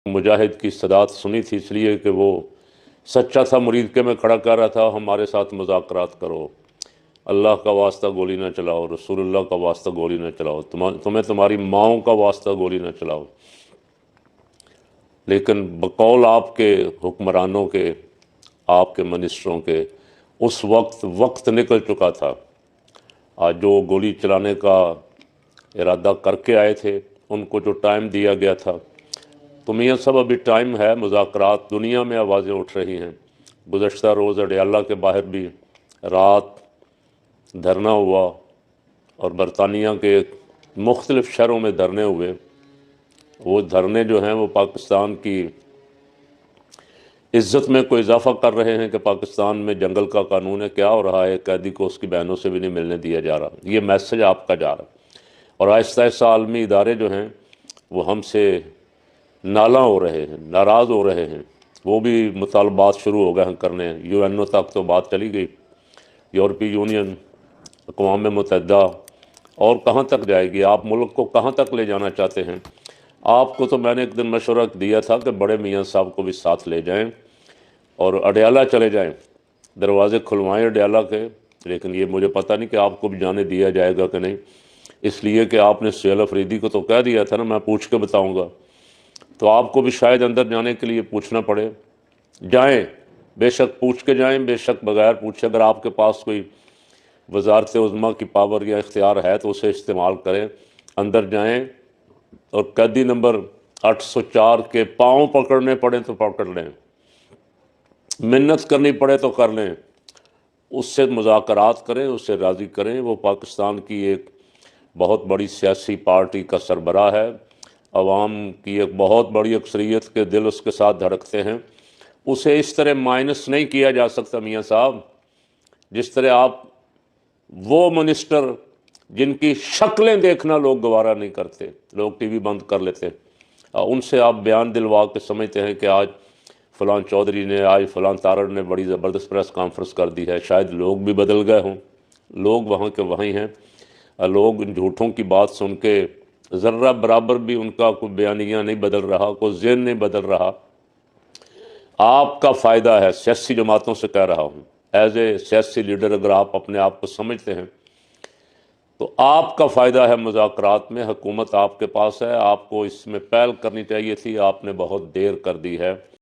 मुजाहिद की सदात सुनी थी, इसलिए कि वो सच्चा था, मुरीद के में खड़ा कर रहा था, हमारे साथ मुज़ाकरात करो, अल्लाह का वास्ता गोली ना चलाओ, रसूलुल्लाह का वास्ता गोली ना चलाओ, तुम्हें तुम्हारी माओं का वास्ता गोली ना चलाओ। लेकिन बकौल आपके हुक्मरानों के, आपके मिनिस्टरों के, उस वक्त निकल चुका था। आज जो गोली चलाने का इरादा करके आए थे, उनको जो टाइम दिया गया था, तो मियाँ सब अभी टाइम है, मुज़ाकरात, दुनिया में आवाज़ें उठ रही हैं। गुज़श्ता रोज़ अडयाला के बाहर भी रात धरना हुआ और बरतानिया के मुख्तलिफ़ शहरों में धरने हुए। वो धरने जो हैं वो पाकिस्तान की इज़्ज़त में कोई इजाफ़ा कर रहे हैं कि पाकिस्तान में जंगल का कानून है, क्या हो रहा है, कैदी को उसकी बहनों से भी नहीं मिलने दिया जा रहा। ये मैसेज आपका जा रहा है। और आहिस्ता आहिस्ता आलमी इदारे जो हैं वो हमसे नाला हो रहे हैं, नाराज़ हो रहे हैं, वो भी मुतालबात शुरू हो गए हैं करने। यूएनओ तक तो बात चली गई, यूरोपीय यूनियन, अक़वाम मुत्तहिदा, और कहाँ तक जाएगी? आप मुल्क को कहाँ तक ले जाना चाहते हैं? आपको तो मैंने एक दिन मशवरा दिया था कि बड़े मियाँ साहब को भी साथ ले जाएं और अडयाला चले जाएं, दरवाज़े खुलवाएं अडयाला के। लेकिन ये मुझे पता नहीं कि आपको भी जाने दिया जाएगा कि नहीं, इसलिए कि आपने सुहेल अफरीदी को तो कह दिया था ना, मैं पूछ के बताऊँगा, तो आपको भी शायद अंदर जाने के लिए पूछना पड़े। जाएं, बेशक पूछ के जाएं, बेशक बगैर पूछे। अगर आपके पास कोई वजारत उज़्मा की पावर या इख्तियार है तो उसे इस्तेमाल करें, अंदर जाएं और कैदी नंबर 804 के पाँव पकड़ने पड़े तो पकड़ लें, मिन्नत करनी पड़े तो कर लें, उससे मुज़ाकरात करें, उससे राज़ी करें। वो पाकिस्तान की एक बहुत बड़ी सियासी पार्टी का सरबराह है, अवाम की एक बहुत बड़ी अक्सरियत के दिल उसके साथ धड़कते हैं। उसे इस तरह माइनस नहीं किया जा सकता मियाँ साहब, जिस तरह आप वो मिनिस्टर जिनकी शक्लें देखना लोग गवारा नहीं करते, लोग टीवी बंद कर लेते, उनसे आप बयान दिलवा के समझते हैं कि आज फ़लाँ चौधरी ने, आज फ़लाँ तारड़ ने बड़ी ज़बरदस्त प्रेस कॉन्फ्रेंस कर दी है। शायद लोग भी बदल गए हों, लोग वहाँ के वहीं हैं। लोग इन झूठों की बात सुन के ज़र्रा बराबर भी उनका कोई बयानिया नहीं बदल रहा, कोई ज़हन नहीं बदल रहा। आपका फ़ायदा है, सियासी जमातों से कह रहा हूँ, एज ए सियासी लीडर अगर आप अपने आप को समझते हैं तो आपका फ़ायदा है मुज़ाकरात में। हुकूमत आपके पास है, आपको इसमें पहल करनी चाहिए थी, आपने बहुत देर कर दी है।